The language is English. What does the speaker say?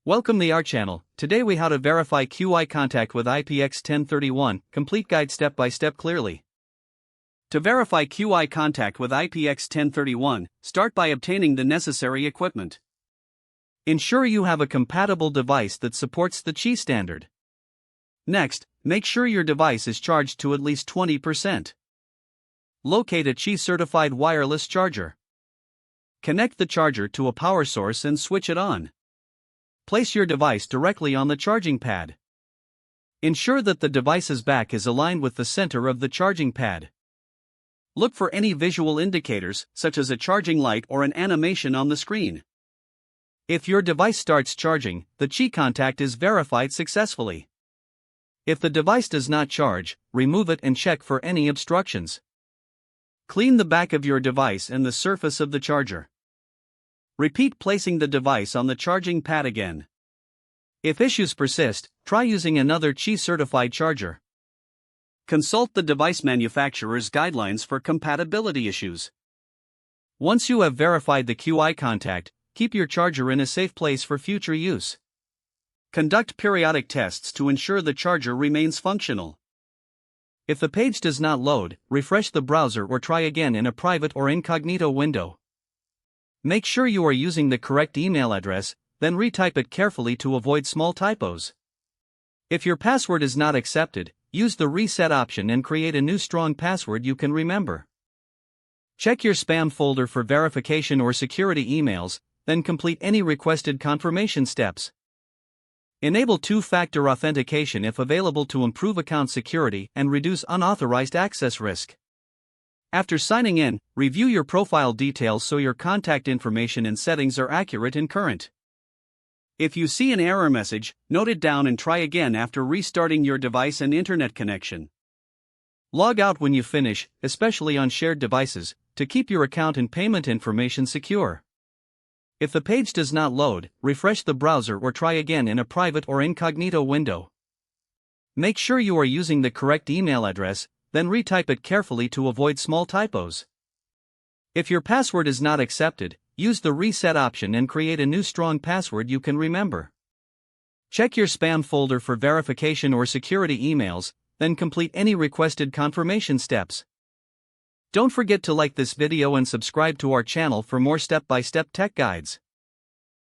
Welcome to our channel. Today we how to verify QI contact with IPX 1031, complete guide step by step clearly. To verify QI contact with IPX 1031, start by obtaining the necessary equipment. Ensure you have a compatible device that supports the Qi standard. Next, make sure your device is charged to at least 20%. Locate a Qi certified wireless charger. Connect the charger to a power source and switch it on. Place your device directly on the charging pad. Ensure that the device's back is aligned with the center of the charging pad. Look for any visual indicators, such as a charging light or an animation on the screen. If your device starts charging, the Qi contact is verified successfully. If the device does not charge, remove it and check for any obstructions. Clean the back of your device and the surface of the charger. Repeat placing the device on the charging pad again. If issues persist, try using another Qi certified charger. Consult the device manufacturer's guidelines for compatibility issues. Once you have verified the QI contact, keep your charger in a safe place for future use. Conduct periodic tests to ensure the charger remains functional. If the page does not load, refresh the browser or try again in a private or incognito window. Make sure you are using the correct email address, then retype it carefully to avoid small typos. If your password is not accepted, use the reset option and create a new strong password you can remember. Check your spam folder for verification or security emails, then complete any requested confirmation steps. Enable two-factor authentication if available to improve account security and reduce unauthorized access risk. After signing in, review your profile details so your contact information and settings are accurate and current. If you see an error message, note it down and try again after restarting your device and internet connection. Log out when you finish, especially on shared devices, to keep your account and payment information secure. If the page does not load, refresh the browser or try again in a private or incognito window. Make sure you are using the correct email address, then retype it carefully to avoid small typos. If your password is not accepted, use the reset option and create a new strong password you can remember. Check your spam folder for verification or security emails, then complete any requested confirmation steps. Don't forget to like this video and subscribe to our channel for more step-by-step tech guides.